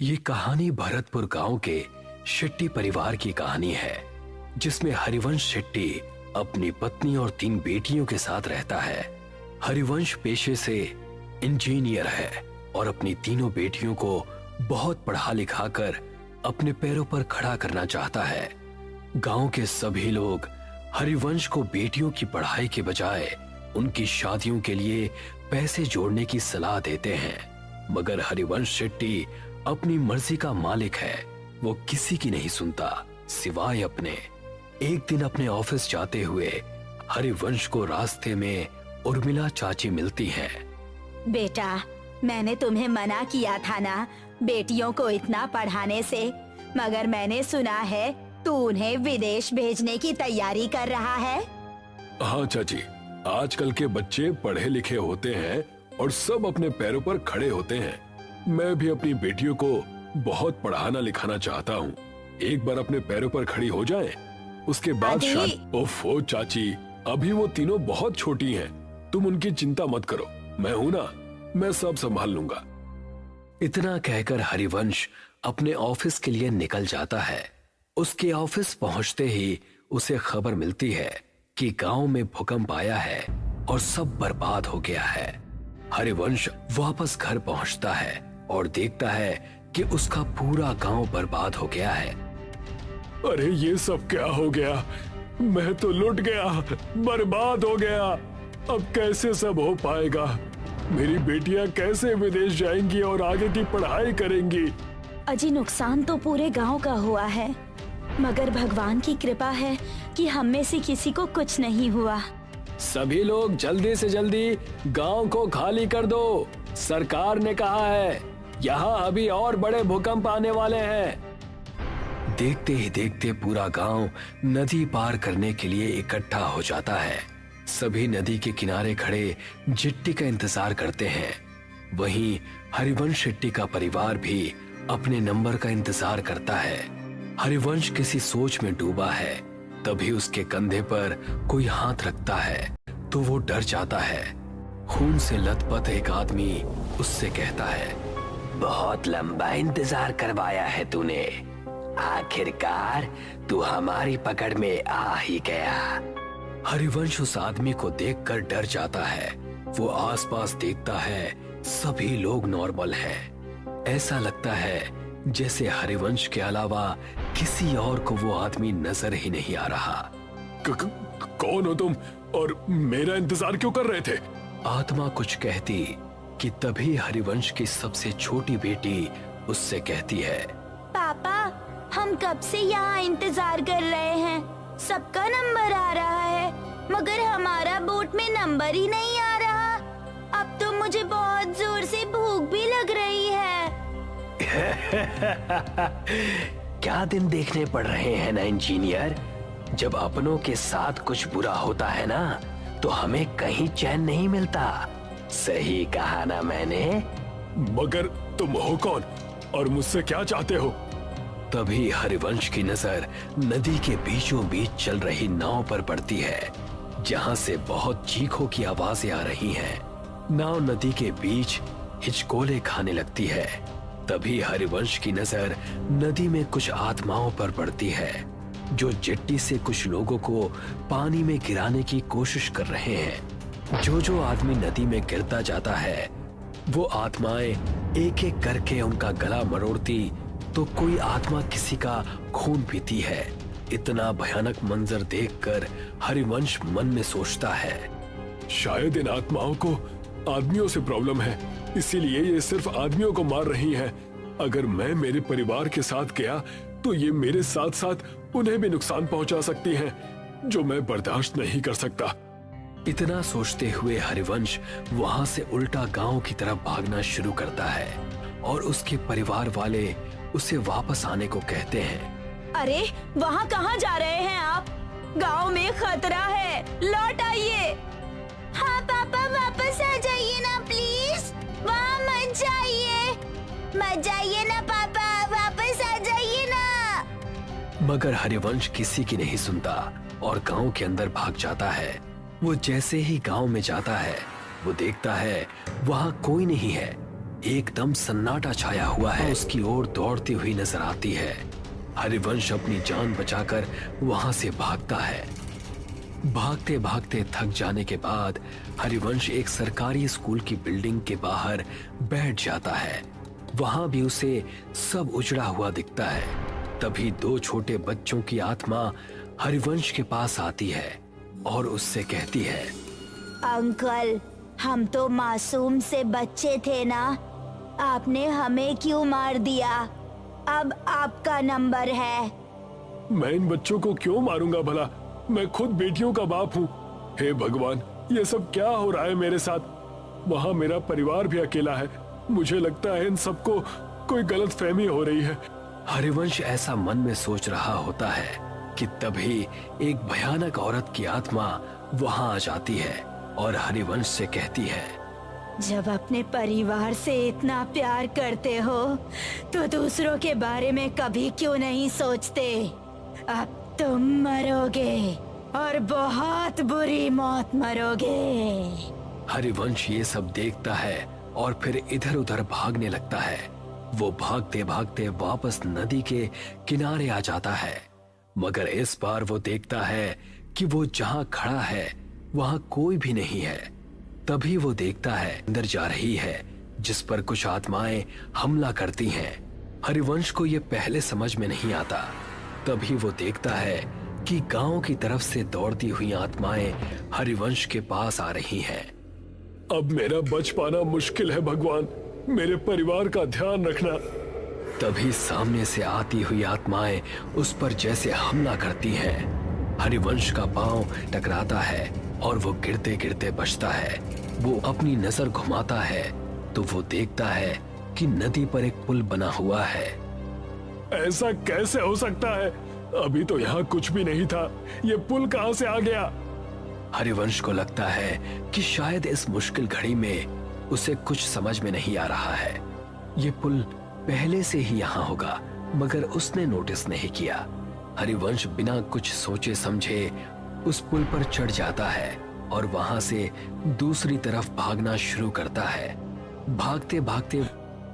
ये कहानी भरतपुर गांव के शेट्टी परिवार की कहानी है, जिसमें हरिवंश शेट्टी अपनी पत्नी और 3 बेटियों के साथ रहता है। हरिवंश पेशे से इंजीनियर है और अपनी तीनों बेटियों को बहुत पढ़ा लिखा कर अपने पैरों पर खड़ा करना चाहता है। गांव के सभी लोग हरिवंश को बेटियों की पढ़ाई के बजाय उनकी शादियों के लिए पैसे जोड़ने की सलाह देते हैं, मगर हरिवंश शेट्टी अपनी मर्जी का मालिक है। वो किसी की नहीं सुनता सिवाय अपने। एक दिन अपने ऑफिस जाते हुए हरिवंश को रास्ते में उर्मिला चाची मिलती हैं। बेटा, मैंने तुम्हें मना किया था ना बेटियों को इतना पढ़ाने से, मगर मैंने सुना है तू उन्हें विदेश भेजने की तैयारी कर रहा है। हाँ चाची, आजकल के बच्चे पढ़े लिखे होते हैं और सब अपने पैरों पर खड़े होते हैं। मैं भी अपनी बेटियों को बहुत पढ़ाना लिखाना चाहता हूँ। एक बार अपने पैरों पर खड़ी हो जाएं, उसके बाद शादी। ओफो चाची, अभी वो तीनों बहुत छोटी हैं। तुम उनकी चिंता मत करो, मैं हूँ ना, मैं सब संभाल लूंगा। इतना कहकर हरिवंश अपने ऑफिस के लिए निकल जाता है। उसके ऑफिस पहुंचते ही उसे खबर मिलती है कि गांव में भूकंप आया है और सब बर्बाद हो गया है। हरिवंश वापस घर पहुंचता है और देखता है कि उसका पूरा गांव बर्बाद हो गया है। अरे ये सब क्या हो गया? मैं तो लुट गया, बर्बाद हो गया। अब कैसे सब हो पाएगा? मेरी बेटियां कैसे विदेश जाएंगी और आगे की पढ़ाई करेंगी? अजी, नुकसान तो पूरे गांव का हुआ है, मगर भगवान की कृपा है कि हम में से किसी को कुछ नहीं हुआ। सभी लोग जल्दी से जल्दी गांव को खाली कर दो। सरकार ने कहा है यहाँ अभी और बड़े भूकंप आने वाले हैं। देखते ही देखते पूरा गांव नदी पार करने के लिए इकट्ठा हो जाता है। सभी नदी के किनारे खड़े जिट्टी का इंतजार करते हैं। वहीं हरिवंश शेट्टी का परिवार भी अपने नंबर का इंतजार करता है। हरिवंश किसी सोच में डूबा है, तभी उसके कंधे पर कोई हाथ रखता है तो वो डर जाता है। खून से लथपथ एक आदमी उससे कहता है, बहुत लंबा इंतजार करवाया है तूने, आखिरकार तू हमारी पकड़ में आ ही गया। हरिवंश उस आदमी को देखकर डर जाता है। वो आसपास देखता है, सभी लोग नॉर्मल हैं। ऐसा लगता है जैसे हरिवंश के अलावा किसी और को वो आदमी नजर ही नहीं आ रहा। कौन हो तुम और मेरा इंतजार क्यों कर रहे थे? आत्मा कुछ कहती कि तभी हरिवंश की सबसे छोटी बेटी उससे कहती है, पापा, हम कब से यहाँ इंतजार कर रहे हैं। सबका नंबर आ रहा है, मगर हमारा बोट में नंबर ही नहीं आ रहा। अब तो मुझे बहुत जोर से भूख भी लग रही है। क्या दिन देखने पड़ रहे हैं ना इंजीनियर। जब अपनों के साथ कुछ बुरा होता है ना, तो हमें कहीं चैन नहीं मिलता। सही कहा ना मैंने? मगर तुम हो कौन और मुझसे क्या चाहते हो? तभी हरिवंश की नजर नदी के बीचों बीच चल रही नाव पर पड़ती है, जहां से बहुत चीखों की आवाजें आ रही हैं। नाव नदी के बीच हिचकोले खाने लगती है। तभी हरिवंश की नजर नदी में कुछ आत्माओं पर पड़ती है, जो जेट्टी से कुछ लोगों को पानी में गिराने की कोशिश कर रहे हैं। जो आदमी नदी में गिरता जाता है, वो आत्माएं एक एक करके उनका गला मरोड़ती, तो कोई आत्मा किसी का खून पीती है। इतना भयानक मंजर देखकर हरिवंश मन में सोचता है, शायद इन आत्माओं को आदमियों से प्रॉब्लम है, इसीलिए ये सिर्फ आदमियों को मार रही हैं। अगर मैं मेरे परिवार के साथ गया तो ये मेरे साथ साथ उन्हें भी नुकसान पहुंचा सकती हैं, जो मैं बर्दाश्त नहीं कर सकता। इतना सोचते हुए हरिवंश वहां से उल्टा गांव की तरफ भागना शुरू करता है और उसके परिवार वाले उसे वापस आने को कहते हैं। अरे, वहाँ कहाँ जा रहे हैं आप? गांव में खतरा है, लौट आइए। हाँ पापा, वापस आ जाइए ना प्लीज। वहाँ मत जाइए ना पापा, वापस आ जाइए ना। मगर हरिवंश किसी की नहीं सुनता और गांव के अंदर भाग जाता है। वो जैसे ही गांव में जाता है वो देखता है वहां कोई नहीं है। एकदम सन्नाटा छाया हुआ है। उसकी ओर दौड़ती हुई नजर आती है। हरिवंश अपनी जान बचाकर वहां से भागता है। भागते भागते थक जाने के बाद हरिवंश एक सरकारी स्कूल की बिल्डिंग के बाहर बैठ जाता है। वहां भी उसे सब उजड़ा हुआ दिखता है। तभी दो छोटे बच्चों की आत्मा हरिवंश के पास आती है और उससे कहती है, अंकल, हम तो मासूम से बच्चे थे ना, आपने हमें क्यों मार दिया? अब आपका नंबर है। मैं इन बच्चों को क्यों मारूंगा भला? मैं खुद बेटियों का बाप हूँ। हे भगवान, ये सब क्या हो रहा है मेरे साथ? वहाँ मेरा परिवार भी अकेला है। मुझे लगता है इन सबको कोई गलतफहमी हो रही है। हरिवंश ऐसा मन में सोच रहा होता है कि तभी एक भयानक औरत की आत्मा वहां आ जाती है और हरिवंश से कहती है, जब अपने परिवार से इतना प्यार करते हो तो दूसरों के बारे में कभी क्यों नहीं सोचते? अब तुम मरोगे और बहुत बुरी मौत मरोगे। हरिवंश ये सब देखता है और फिर इधर उधर भागने लगता है। वो भागते भागते वापस नदी के किनारे आ जाता है, मगर इस बार वो देखता है कि वो जहां खड़ा है वहां कोई भी नहीं है। तभी वो देखता है अंदर जा रही है जिस पर कुछ आत्माएं हमला करती हैं। हरिवंश को ये पहले समझ में नहीं आता। तभी वो देखता है कि गांव की तरफ से दौड़ती हुई आत्माएं हरिवंश के पास आ रही हैं। अब मेरा बच पाना मुश्किल है भगवान, मेरे परिवार का ध्यान रखना। तभी सामने से आती हुई आत्माएं उस पर जैसे हमला करती हैं। हरिवंश का पांव टकराता है और वो गिरते गिरते बचता है। वो अपनी नजर घुमाता है तो वो देखता है कि नदी पर एक पुल बना हुआ है। ऐसा कैसे हो सकता है? अभी तो यहाँ कुछ भी नहीं था, ये पुल कहाँ से आ गया? हरिवंश को लगता है कि शायद इस मुश्किल घड़ी में उसे कुछ समझ में नहीं आ रहा है। ये पुल पहले से ही यहाँ होगा, मगर उसने नोटिस नहीं किया। हरिवंश बिना कुछ सोचे समझे उस पुल पर चढ़ जाता है और वहां से दूसरी तरफ भागना शुरू करता है। भागते भागते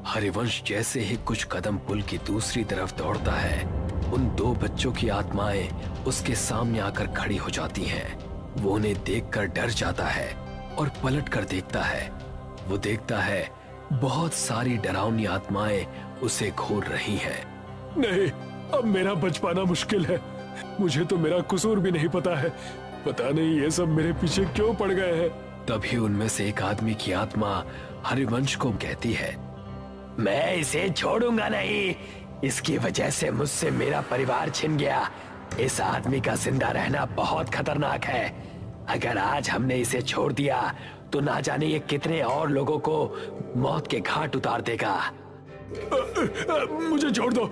हरिवंश जैसे ही कुछ कदम पुल की दूसरी तरफ दौड़ता है, उन दो बच्चों की आत्माएं उसके सामने आकर खड़ी हो जाती हैं। वो उन्हें देखकर डर जाता है और पलट कर देखता है। वो देखता है बहुत सारी डरावनी आत्माएं उसे घूर रही हैं। नहीं, अब मेरा बच पाना मुश्किल है। मुझे तो मेरा कसूर भी नहीं पता है। पता नहीं ये सब मेरे पीछे क्यों पड़ गए हैं। तभी उनमें से एक आदमी की आत्मा हरिवंश को कहती है, मैं इसे छोड़ूंगा नहीं। इसकी वजह से मुझसे मेरा परिवार छिन गया। इस आदमी का जिंदा रहना बहुत खतरनाक है। अगर आज हमने इसे छोड़ दिया तो ना जाने ये कितने और लोगों को मौत के घाट उतार देगा। मुझे छोड़ दो।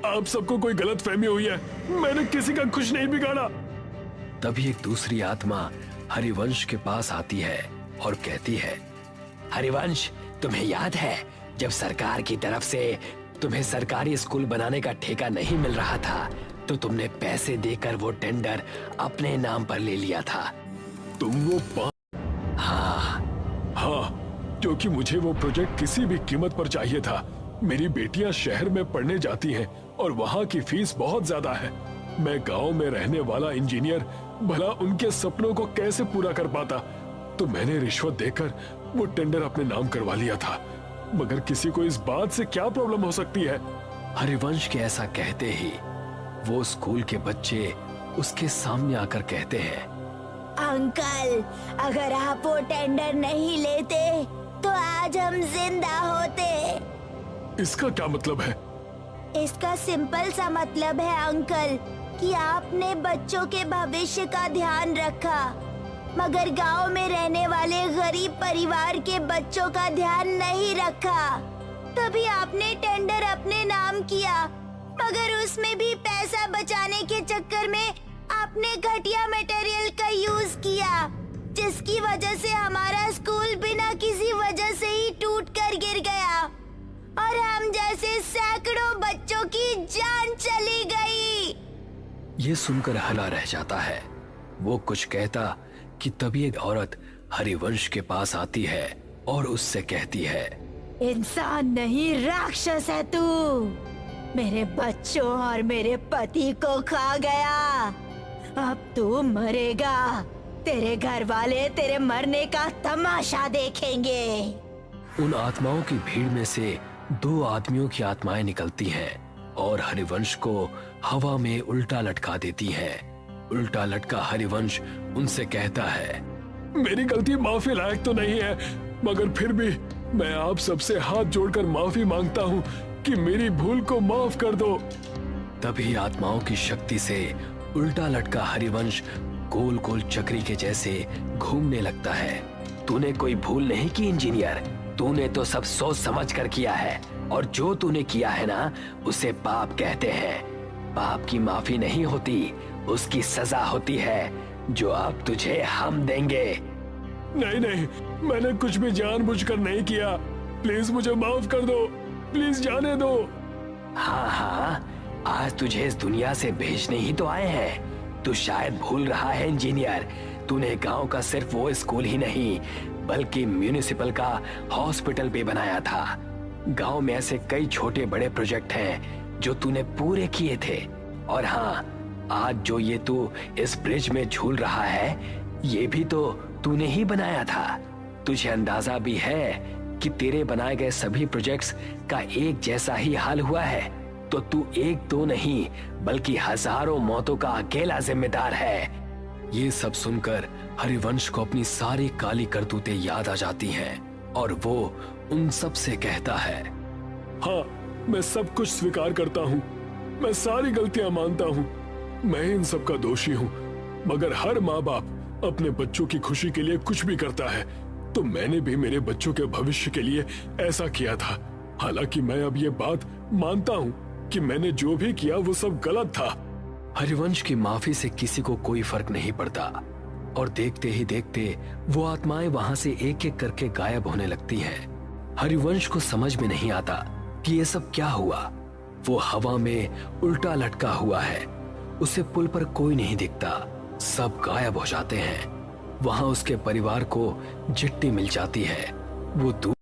आप सबको कोई गलतफहमी हुई है। मैंने किसी का कुछ नहीं बिगाड़ा। तभी एक दूसरी आत्मा हरिवंश के पास आती है और कहती है, हरिवंश, तुम्हें याद है जब सरकार की तरफ से तुम्हें सरकारी स्कूल बनाने का ठेका नहीं मिल रहा था तो तुमने पैसे देकर वो टेंडर अपने नाम पर ले लिया था। तुम वो हाँ, क्योंकि मुझे वो प्रोजेक्ट किसी भी कीमत पर चाहिए था। मेरी बेटियां शहर में पढ़ने जाती हैं और वहाँ की फीस बहुत ज्यादा है। मैं गांव में रहने वाला इंजीनियर भला उनके सपनों को कैसे पूरा कर पाता? तो मैंने रिश्वत देकर वो टेंडर अपने नाम करवा लिया था। मगर किसी को इस बात से क्या प्रॉब्लम हो सकती है? हरिवंश के ऐसा कहते ही वो स्कूल के बच्चे उसके सामने आकर कहते हैं, अंकल, अगर आप वो टेंडर नहीं लेते तो आज हम जिंदा होते। इसका क्या मतलब है? इसका सिंपल सा मतलब है अंकल कि आपने बच्चों के भविष्य का ध्यान रखा, मगर गांव में रहने वाले गरीब परिवार के बच्चों का ध्यान नहीं रखा। तभी आपने टेंडर अपने नाम किया, मगर उसमें भी पैसा बचाने के चक्कर में आपने घटिया मटेरियल का यूज किया, जिसकी वजह से हमारा स्कूल बिना किसी वजह से ही टूट कर गिर गया और हम जैसे सैकड़ों बच्चों की जान चली गई। ये सुनकर हला रह जाता है। वो कुछ कहता कि तभी एक औरत हरिवंश के पास आती है और उससे कहती है, इंसान नहीं राक्षस है तू। मेरे बच्चों और मेरे पति को खा गया। अब तू मरेगा। तेरे घर वाले तेरे मरने का तमाशा देखेंगे। उन आत्माओं की भीड़ में से 2 आदमियों की आत्माएं निकलती हैं और हरिवंश को हवा में उल्टा लटका देती हैं। उल्टा लटका हरिवंश उनसे कहता है, मेरी गलती माफी लायक तो नहीं है, मगर फिर भी मैं आप सबसे हाथ जोड़कर माफी मांगता हूँ कि मेरी भूल को माफ कर दो। तभी आत्माओं की शक्ति से उल्टा लटका हरिवंश गोल गोल चक्री के जैसे घूमने लगता है। तूने कोई भूल नहीं की इंजीनियर, तूने तो सब सोच समझ कर किया है और जो तूने किया है ना उसे पाप कहते हैं। पाप की माफी नहीं होती, उसकी सजा होती है जो अब तुझे हम देंगे। नहीं नहीं, मैंने कुछ भी जानबूझकर नहीं किया। प्लीज मुझे माफ कर दो, प्लीज जाने दो। हाँ हाँ, आज तुझे इस दुनिया से भेजने ही तो आए हैं। तू शायद भूल रहा है इंजीनियर, तूने गांव का सिर्फ वो स्कूल ही नहीं बल्कि म्यूनिसिपल का हॉस्पिटल भी बनाया था। गांव में ऐसे कई छोटे बड़े प्रोजेक्ट हैं जो तूने पूरे किए थे। और हाँ, आज जो ये तू इस ब्रिज में झूल रहा है ये भी तो तूने ही बनाया था। तुझे अंदाजा भी है कि तेरे बनाए गए सभी प्रोजेक्ट्स का एक जैसा ही हाल हुआ है, तो तू एक दो नहीं बल्कि हजारों मौतों का अकेला जिम्मेदार है। ये सब सुनकर हरिवंश को अपनी सारी काली करतूतें याद आ जाती हैं और वो उन सब से कहता है, हाँ, मैं सब कुछ स्वीकार करता हूँ, मैं सारी गलतियां मानता हूँ, मैं इन सब का दोषी हूँ। मगर हर माँ बाप अपने बच्चों की खुशी के लिए कुछ भी करता है, तो मैंने भी मेरे बच्चों के भविष्य के लिए ऐसा किया था। हालांकि मैं अब ये बात मानता हूँ कि मैंने जो भी किया वो सब गलत था। हरिवंश की माफी से किसी को कोई फर्क नहीं पड़ता और देखते ही देखते वो आत्माएं वहां से एक एक करके गायब होने लगती हैं। हरिवंश को समझ में नहीं आता कि ये सब क्या हुआ। वो हवा में उल्टा लटका हुआ है, उसे पुल पर कोई नहीं दिखता, सब गायब हो जाते हैं। वहां उसके परिवार को चिट्ठी मिल जाती है। वो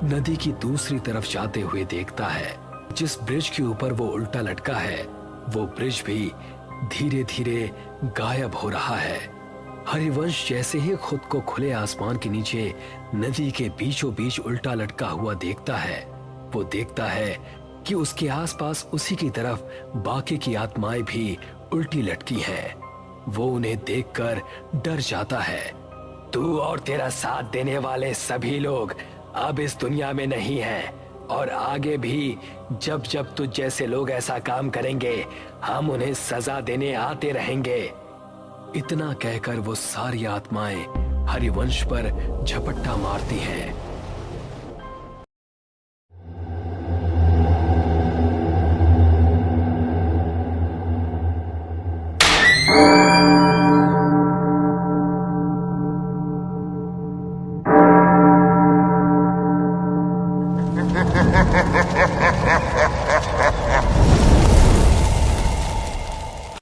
नदी की दूसरी तरफ जाते हुए देखता है, जिस ब्रिज के ऊपर वो उल्टा लटका है वो ब्रिज भी धीरे धीरे गायब हो रहा है। हरिवंश जैसे ही खुद को खुले आसमान के नीचे नदी के बीचों बीच उल्टा लटका हुआ देखता है, वो देखता है कि उसके आसपास उसी की तरफ बाकी की आत्माएं भी उल्टी लटकी हैं। वो उन्हें देखकर डर जाता है। तू और तेरा साथ देने वाले सभी लोग अब इस दुनिया में नहीं हैं और आगे भी जब जब तुझ जैसे लोग ऐसा काम करेंगे हम उन्हें सजा देने आते रहेंगे। इतना कहकर वो सारी आत्माएं हरिवंश पर झपट्टा मारती हैं।